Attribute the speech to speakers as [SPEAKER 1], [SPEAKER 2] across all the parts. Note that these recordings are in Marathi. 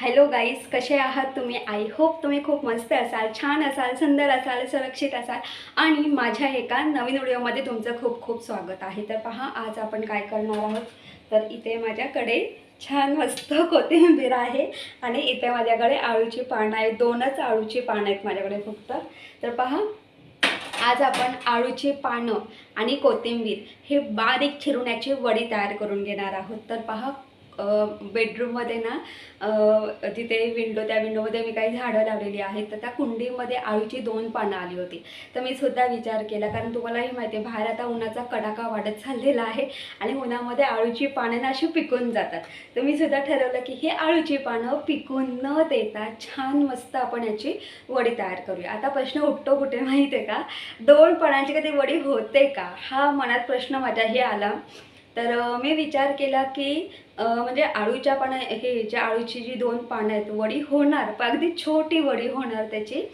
[SPEAKER 1] हॅलो गाईज, कसे आहात तुम्ही? आय होप तुम्ही खूप मस्त असाल, छान असाल, सुंदर असाल, सुरक्षित असाल आणि माझ्या एका नवीन व्हिडिओमध्ये तुमचं खूप खूप स्वागत आहे. तर पहा, आज आपण काय करणार आहोत. तर इथे माझ्याकडे छान मस्त कोथिंबीर आहे आणि इथे माझ्याकडे आळूची पानं आहेत. दोनच आळूची पानं आहेत माझ्याकडे फक्त. तर पहा, आज आपण आळूची पानं आणि कोथिंबीर हे बारीक चिरून याची वडी तयार करून घेणार आहोत. तर पहा, बेडरूममध्ये ना तिथे त्या विंडोमध्ये मी काही झाडं लावलेली आहेत. तर त्या कुंडीमध्ये आळूची 2 पानं आली होती. तर मी सुद्धा विचार केला, कारण तुम्हालाही माहिती आहे बाहेर आता उन्हाचा कडाका वाढत चाललेला आहे आणि उन्हामध्ये आळूची पानं ना अशी पिकून जातात. तर मी सुद्धा ठरवलं की हे आळूची पानं पिकून न देता छान मस्त आपण याची वडी तयार करूया. आता प्रश्न उठतो कुठे माहिती आहे का, 2 पानांची कधी वडी होते का, हा मनात प्रश्न माझ्याही आला. तर मी विचार केला की म्हणजे आळूच्या पानं हे ज्या आळूची जी 2 पानं आहेत, वडी होणार, पण अगदी छोटी वडी होणार त्याची.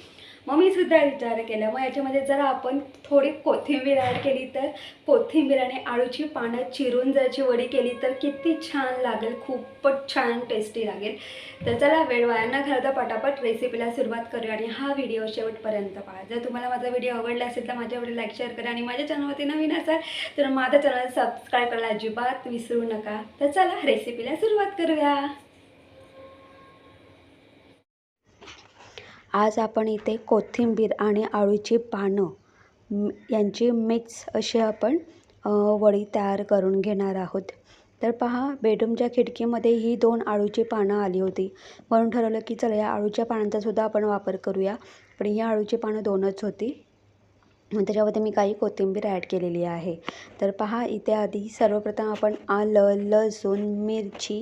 [SPEAKER 1] मग मी सुद्धा विचार केला, मग याच्यामध्ये जरा आपण थोडी कोथिंबीर ॲड केली तर, कोथिंबीर आणि आळूची पानं चिरून जरची वडी केली तर किती छान लागेल, खूपच छान टेस्टी लागेल. तर चला, वेळ वाया न घालवता पटापट रेसिपीला सुरुवात करूया आणि हा व्हिडिओ शेवटपर्यंत पहा. जर तुम्हाला माझा व्हिडिओ आवडला असेल तर माझ्या व्हिडिओ लाईक शेअर करा आणि माझ्या चॅनलवरती नवीन असाल तर माझं चॅनल सबस्क्राईब करायला अजिबात विसरू नका. तर चला, रेसिपीला सुरुवात करूया. आज आपण इथे कोथिंबीर आणि आळूची पानं यांची मिक्स अशी आपण वडी तयार करून घेणार आहोत. तर पहा, बेडरूमच्या खिडकीमध्ये ही 2 आळूची पानं आली होती, म्हणून ठरवलं की चला या आळूच्या पानांचा सुद्धा आपण वापर करूया. पण ही आळूची पानं 2च होती, मग त्याच्यामध्ये मी काही कोथिंबीर ॲड केलेली आहे. तर पहा, इथे आधी सर्वप्रथम आपण आलं, लसूण, मिरची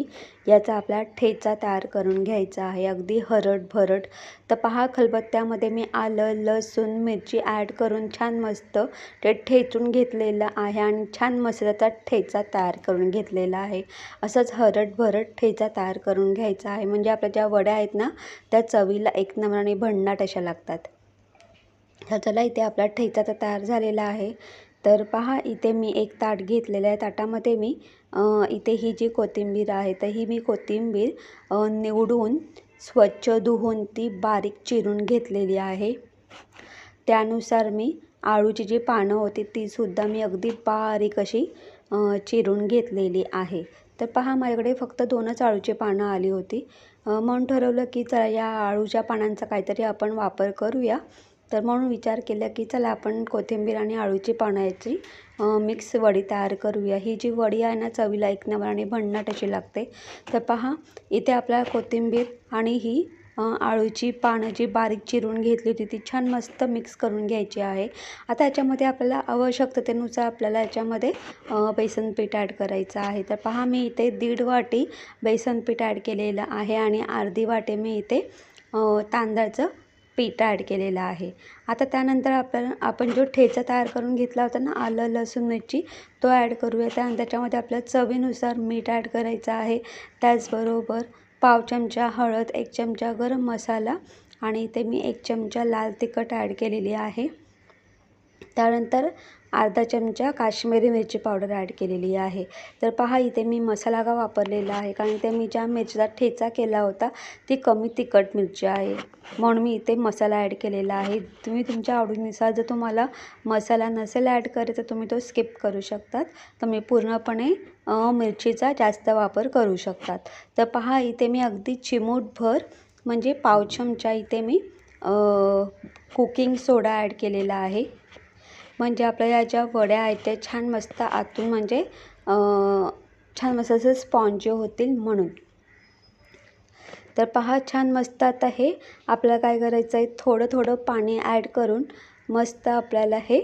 [SPEAKER 1] याचा आपला ठेचा तयार करून घ्यायचा आहे, अगदी हरट-भरट. तर पहा, खलबत्त्यामध्ये मी आलं, लसूण, मिरची ॲड करून छान मस्त ते ठेचून घेतलेलं आहे आणि छान मसाल्याचा ठेचा तयार करून घेतलेला आहे. असंच हरट-भरट ठेचा तयार करून घ्यायचा आहे, म्हणजे आपल्या ज्या वड्या आहेत ना त्या चवीला एक नंबराने भन्नाट अशा लागतात. तर चला, इथे आपला ठेचा तर तयार झालेला आहे. तर पहा, इथे मी एक ताट घेतलेलं आहे. ताटामध्ये मी इथे ही जी कोथिंबीर आहे, तर ही मी कोथिंबीर निवडून स्वच्छ धुवून ती बारीक चिरून घेतलेली आहे. त्यानुसार मी आळूची जी पानं होती तीसुद्धा मी अगदी बारीक अशी चिरून घेतलेली आहे. तर पहा, माझ्याकडे फक्त 2च आळूची पानं आली होती, म्हणून ठरवलं की चला या आळूच्या पानांचा काहीतरी आपण वापर करूया. तर म्हणून विचार केला की चला आपण कोथिंबीर आणि आळूची पानं याची मिक्स वडी तयार करूया. ही जी वडी आहे ना चवीला एक नंबराने भन्नाट अशी लागते. तर पहा, इथे आपल्याला कोथिंबीर आणि ही आळूची पानं जी बारीक चिरून घेतली होती ती छान मस्त मिक्स करून घ्यायची आहे. आता याच्यामध्ये आपल्याला आवश्यकतेनुसार आपल्याला याच्यामध्ये बेसन पीठ ॲड करायचं आहे. तर पहा, मी इथे 1.5 वाटी बेसन पीठ ॲड केलेलं आहे आणि अर्धी वाटी मी इथे तांदळाचं पीठ ॲड केलेलं आहे. आता त्यानंतर आपण जो ठेचा तयार करून घेतला होता ना आलं, लसूण, मिरची, तो ॲड करूया. त्याच्यामध्ये आपल्याला चवीनुसार मीठ ॲड करायचं आहे. त्याचबरोबर पाव चमचा हळद, 1 चमचा गरम मसाला आणि इथे मी 1 चमचा लाल तिखट ॲड केलेली आहे. त्यानंतर अर्धा चमचा काश्मीरी मिरची पावडर ॲड केलेली आहे. तर पहा, इथे मी मसाला का वापरलेला आहे, कारण इथे मी ज्या मिरचीचा ठेचा केला होता ती कमी तिखट मिरची आहे, म्हणून मी इथे मसाला ॲड केलेला आहे. तुम्ही तुमच्या आवडीनुसार जर तुम्हाला मसाला नसेल ॲड करायचा तुम्ही तो स्किप करू शकतात. तर मी पूर्णपणे मिरचीचा जास्त वापर करू शकतात. तर पहा, इथे मी अगदी चिमूटभर म्हणजे पाव चमचा इथे मी कुकिंग सोडा ॲड केलेला आहे, म्हणजे आपल्या या ज्या वड्या आहेत त्या छान मस्त आतून म्हणजे छान मस्त असं स्पॉन्जी होतील म्हणून. तर पहा, छान मस्त आता हे आपल्याला काय करायचं आहे, थोडं थोडं पाणी ॲड करून मस्त आपल्याला हे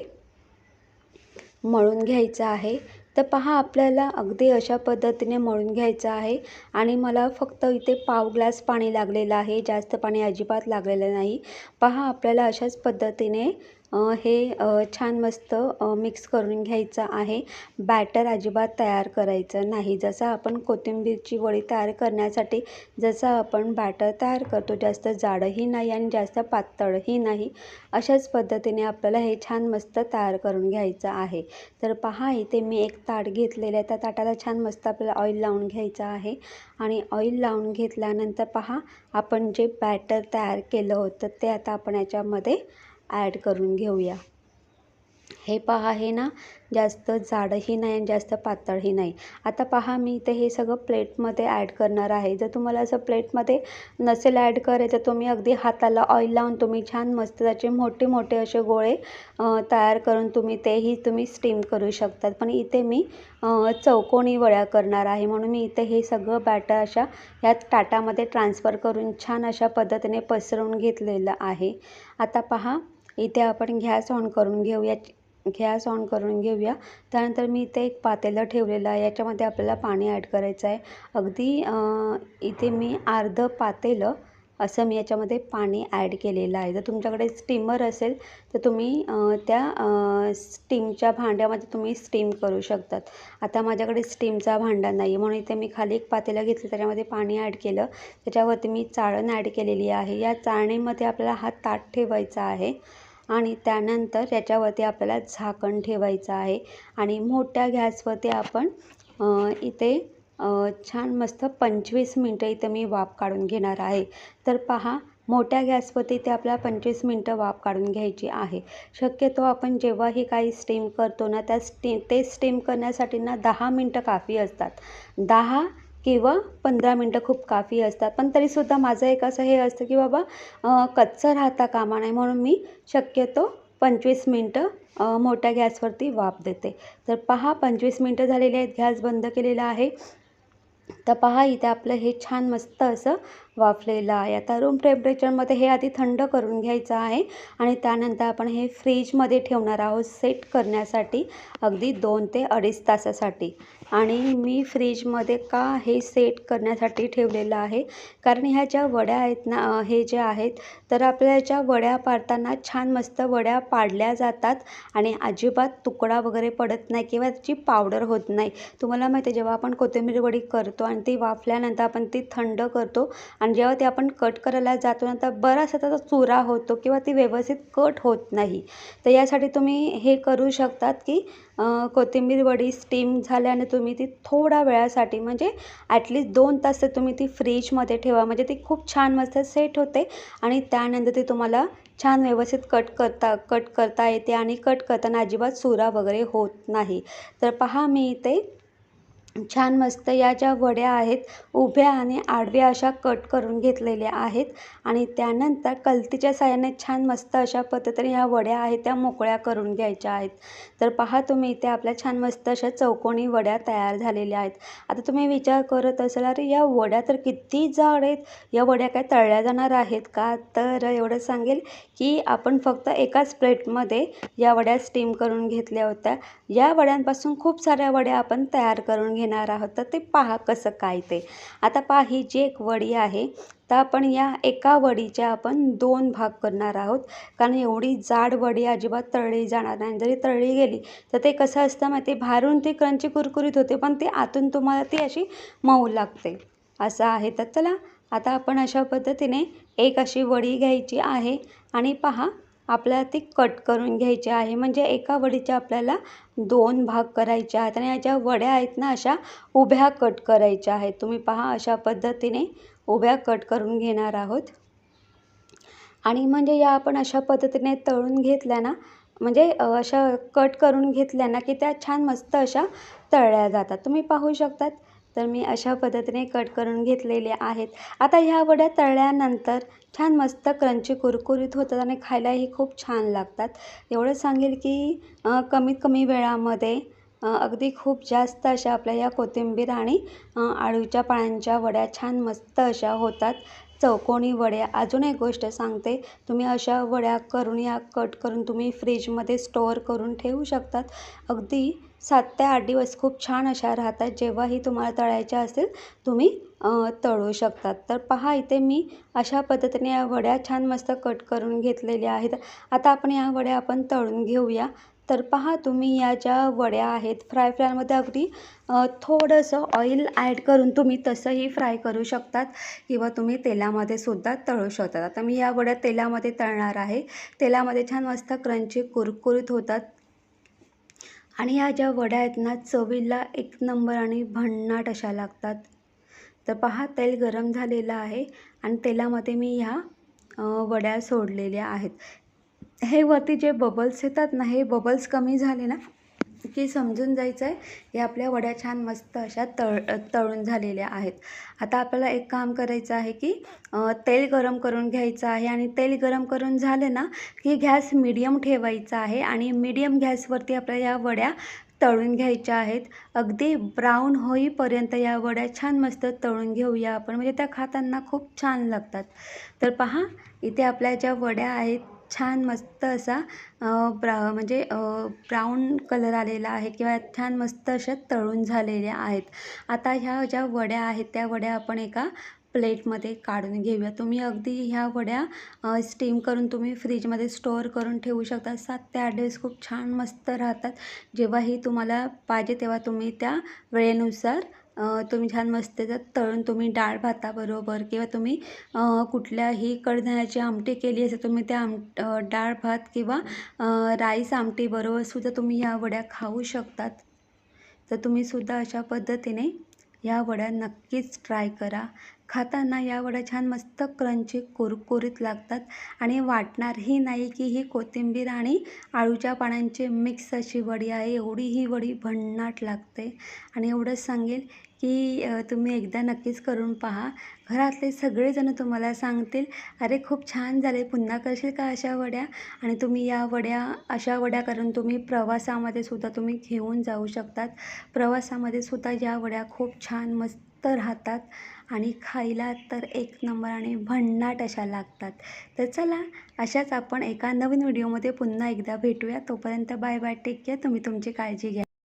[SPEAKER 1] मळून घ्यायचं आहे. तर पहा, आपल्याला अगदी अशा पद्धतीने मळून घ्यायचं आहे आणि मला फक्त इथे पाव ग्लास पाणी लागलेलं आहे, जास्त पाणी अजिबात लागलेलं नाही. पहा, आपल्याला अशाच पद्धतीने छान मस्त मिक्स करून घ्यायचं आहे. बॅटर अजिबात तयार करायचं नाही. जसं आपण कोथिंबीरची वडी तयार करण्यासाठी जसं आपण बॅटर तयार करतो, जास्त जाडही नाही आणि जास्त पातळही नाही, अशाच पद्धतीने आपल्याला हे छान मस्त तयार करून घ्यायचं आहे. तर पहा, इथे मी एक ताट घेतलेलं आहे. त्या ताटाला छान मस्त आपल्याला ऑइल लावून घ्यायचं आहे आणि ऑइल लावून घेतल्यानंतर पहा, आपण जे बॅटर तयार केलं होतं ते आता आपण याच्यामध्ये ॲड करून घेऊया. हे पहा, हे ना जास्त जाडही नाही आणि जास्त पातळही नाही. आता पहा, मी इथे हे सगळं प्लेटमध्ये ॲड करणार आहे. जर तुम्हाला असं प्लेटमध्ये नसेल ॲड करायचं, तुम्ही अगदी हाताला ऑइल लावून तुम्ही छान मस्त त्याचे मोठे मोठे असे गोळे तयार करून तुम्ही स्टीम करू शकतात. पण इथे मी चौकोनी वड्या करणार आहे, म्हणून मी इथे हे सगळं बॅटर अशा ह्या ताटामध्ये ट्रान्सफर करून छान अशा पद्धतीने पसरवून घेतलेलं आहे. आता पहा, इथे आपण गॅस ऑन करून घेऊया. त्यानंतर मी इथे एक पातेलं ठेवलेलं आहे. याच्यामध्ये आपल्याला पाणी ॲड करायचं आहे. अगदी इथे मी अर्धं पातेलं असं मी याच्यामध्ये पाणी ॲड केलेलं आहे. जर तुमच्याकडे स्टीमर असेल तर तुम्ही त्या स्टीमच्या भांड्यामध्ये तुम्ही स्टीम करू शकतात. आता माझ्याकडे स्टीमचा भांडा नाही आहे, म्हणून इथे मी खाली एक पातेलं घेतलं, त्याच्यामध्ये पाणी ॲड केलं. त्याच्यावरती मी चाळण ॲड केलेली आहे. या चाळणीमध्ये आपल्याला हा ताट ठेवायचा आहे आणि त्यानंतर याच्यावरती आपल्याला झाकण ठेवायचं आहे आणि मोठ्या गॅसवरती आपण इथे छान मस्त 25 मिनटं इथे मी वाफ काढून घेणार आहे. तर पहा, मोठ्या गॅसवरती ते आपल्याला 25 मिनटं वाफ काढून घ्यायची आहे. शक्यतो आपण जेव्हाही काही स्टीम करतो ना, ते स्टीम करण्यासाठी ना 10 मिनटं काफी असतात. 10 किंवा 15 मिनटं खूप काफी असतात. पण तरीसुद्धा माझं एक असं हे असतं की बाबा कच्चं राहता कामा नये, म्हणून मी शक्यतो 25 मिनटं मोठ्या गॅसवरती वाफ देते. तर पहा, 25 मिनटं झालेली आहेत. गॅस बंद केलेला आहे. तर पहा, इथे आपलं हे छान मस्त असं वाफलेलं आहे. आता रूम टेम्परेचरमध्ये हे आधी थंड करून घ्यायचं आहे आणि त्यानंतर आपण हे फ्रीजमध्ये ठेवणार आहोत सेट करण्यासाठी अगदी 2 ते 2.5 तासासाठी. आणि मी फ्रीजमध्ये का हे सेट करण्यासाठी ठेवलेलं आहे, कारण ह्या ज्या वड्या आहेत ना, हे जे आहेत, तर आपल्या ह्याच्या वड्या पाडताना छान मस्त वड्या पाडल्या जातात आणि अजिबात तुकडा वगैरे पडत नाही किंवा त्याची पावडर होत नाही. तुम्हाला माहिती आहे, जेव्हा आपण कोथिंबीर वडी करतो आणि ती वाफल्यानंतर आपण ती थंड करतो आणि जेव्हा ते आपण कट करायला जातो ना, तर बराचसा त्याचा चुरा होतो किंवा ती व्यवस्थित कट होत नाही. तर यासाठी तुम्ही हे करू शकतात की कोथिंबीर वडी स्टीम झाल्याने तुम्ही ती थोड्या वेळासाठी म्हणजे ॲटलीस्ट 2 तास तर तुम्ही ती फ्रीजमध्ये ठेवा, म्हणजे ती खूप छान मस्त सेट होते आणि त्यानंतर ती तुम्हाला छान व्यवस्थित कट करता येते आणि कट करताना अजिबात चुरा वगैरे होत नाही. तर पहा, मी इथे छान मस्त या ज्या वड्या आहेत उभ्या आणि आडव्या अशा कट करून घेतलेल्या आहेत आणि त्यानंतर कलतीच्या साहाय्याने छान मस्त अशा पद्धतीने ह्या वड्या आहेत त्या मोकळ्या करून घ्यायच्या आहेत. तर पहा, तुम्ही इथे आपल्या छान मस्त अशा चौकोनी वड्या तयार झालेल्या आहेत. आता तुम्ही विचार करत असाल, अरे या वड्या तर किती जाड आहेत, या वड्या काय तळल्या जाणार आहेत का? तर एवढं सांगेल की आपण फक्त एकाच प्लेटमध्ये या वड्या स्टीम करून घेतल्या होत्या. या वड्यांपासून खूप साऱ्या वड्या आपण तयार करून घेणार आहोत. तर ते पहा कसं काय ते. आता पहा, ही जी एक वडी आहे, तर आपण या एका वडीचे आपण 2 भाग करणार आहोत, कारण एवढी जाड वडी अजिबात तळली जाणार नाही. जरी तळली गेली तर ते कसं असतं माहिती आहे, बाहेरून ती क्रंची कुरकुरीत होते, पण ते आतून तुम्हाला ती अशी मऊ लागते, असं आहे. तर चला, आता आपण अशा पद्धतीने एक अशी वडी घ्यायची आहे आणि पहा, आपल्याला ती कट करून घ्यायची आहे. म्हणजे एका वडीचे आपल्याला 2 भाग करायचे आहेत आणि ह्या ज्या वड्या आहेत ना, अशा उभ्या कट करायच्या आहेत. तुम्ही पहा, अशा पद्धतीने उभ्या कट करून घेणार आहोत आणि म्हणजे या आपण अशा पद्धतीने तळून घेतल्या ना, म्हणजे अशा कट करून घेतल्या ना की त्या छान मस्त अशा तळल्या जातात. तुम्ही पाहू शकतात. तर मी अशा पद्धतीने कट करून घेतलेले आहेत. आता ह्या वड्या तळल्यानंतर छान मस्त क्रंची कुरकुरीत होतात आणि खायलाही खूप छान लागतात. एवढं सांगेल की कमीत कमी वेळामध्ये अगदी खूप जास्त अशा आपल्या या कोथिंबीर आणि आळूच्या पानांच्या वड्या छान मस्त अशा होतात. चौकोनी वड्या. अजून एक गोष्ट सांगते, तुम्ही अशा वड्या करून या कट करून तुम्ही फ्रीजमध्ये स्टोअर करून ठेवू शकतात. अगदी 7 ते 8 दिवस खूप छान अशा राहतात. जेव्हाही तुम्हाला तळायच्या असेल तुम्ही तळू शकतात. तर पहा इथे मी अशा पद्धतीने या वड्या छान मस्त कट करून घेतलेल्या आहेत. आता आपण या वड्या आपण तळून घेऊया. तर पहा तुम्ही या ज्या वड्या आहेत फ्राय पॅनमध्ये अगदी थोडंसं ऑइल ॲड करून तुम्ही तसंही फ्राय करू शकतात किंवा तुम्ही तेलामध्ये सुद्धा तळू शकतात. आता मी या वड्या तेलामध्ये तळणार आहे. तेलामध्ये छान मस्त क्रंची कुरकुरीत होतात आणि ह्या ज्या वड्या आहेत ना चवीला एक नंबर आणि भन्नाट अशा लागतात. तर पहा तेल गरम झालेलं आहे आणि तेलामध्ये मी ह्या वड्या सोडलेल्या आहेत. हे वरती जे बबल्स येतात ना हे बबल्स कमी झाले ना की समजून जायचं आहे हे आपल्या वड्या छान मस्त अशा तळून झालेल्या आहेत. आता आपल्याला एक काम करायचं आहे की तेल गरम करून घ्यायचं आहे आणि तेल गरम करून झालं ना की गॅस मीडियम ठेवायचा आहे आणि मीडियम गॅसवरती आपल्याला या वड्या तळून घ्यायच्या आहेत. अगदी ब्राऊन होईपर्यंत या वड्या छान मस्त तळून घेऊया आपण, म्हणजे त्या खाताना खूप छान लागतात. तर पहा इथे आपल्या ज्या वड्या आहेत छान मस्त असा ब्राऊन कलर आलेला आहे किंवा छान मस्त अशा तळून झालेल्या आहेत. आता ह्या ज्या वड्या आहेत त्या वड्या आपण एका प्लेटमध्ये काढून घेऊया. तुम्ही अगदी ह्या वड्या स्टीम करून तुम्ही फ्रीजमध्ये स्टोअर करून ठेवू शकता. 7 ते 8 दिवस खूप छान मस्त राहतात. जेव्हाही तुम्हाला पाहिजे तेव्हा तुम्ही त्या वेळेनुसार तुम्ही छान मस्त त्याच्यात तळून तुम्ही डाळ भाताबरोबर किंवा तुम्ही कुठल्याही कडधान्याची आमटी केली असेल तुम्ही त्या डाळ भात किंवा राईस आमटीबरोबर सुद्धा तुम्ही ह्या वड्या खाऊ शकतात. तर तुम्ही सुद्धा अशा पद्धतीने ह्या वड्या नक्कीच ट्राय करा. खाताना या वड्या छान मस्त क्रंची कुरकुरीत लागतात आणि वाटणारही नाही की ही कोथिंबीर आणि आळूच्या पानांची मिक्स अशी वडी आहे. एवढी ही वडी भन्नाट लागते आणि एवढंच सांगेल की तुम्ही एकदा नक्कीच करून पहा. घरातले सगळेजण तुम्हाला सांगतील, "अरे खूप छान झाले, पुन्हा करशील का अशा वड्या?" आणि तुम्ही या वड्या अशा वड्या करून तुम्ही प्रवासामध्ये सुद्धा तुम्ही घेऊन जाऊ शकतात. प्रवासामध्ये सुद्धा या वड्या खूप छान मस्त राहतात आणि खायला तर एक नंबर आणि भन्नाट अशा लागतात. तर चला अशाच आपण एका नवीन व्हिडिओमध्ये पुन्हा एकदा भेटूया. तोपर्यंत बाय बाय, टेक केअर. तुम्ही तुमची काळजी घ्या.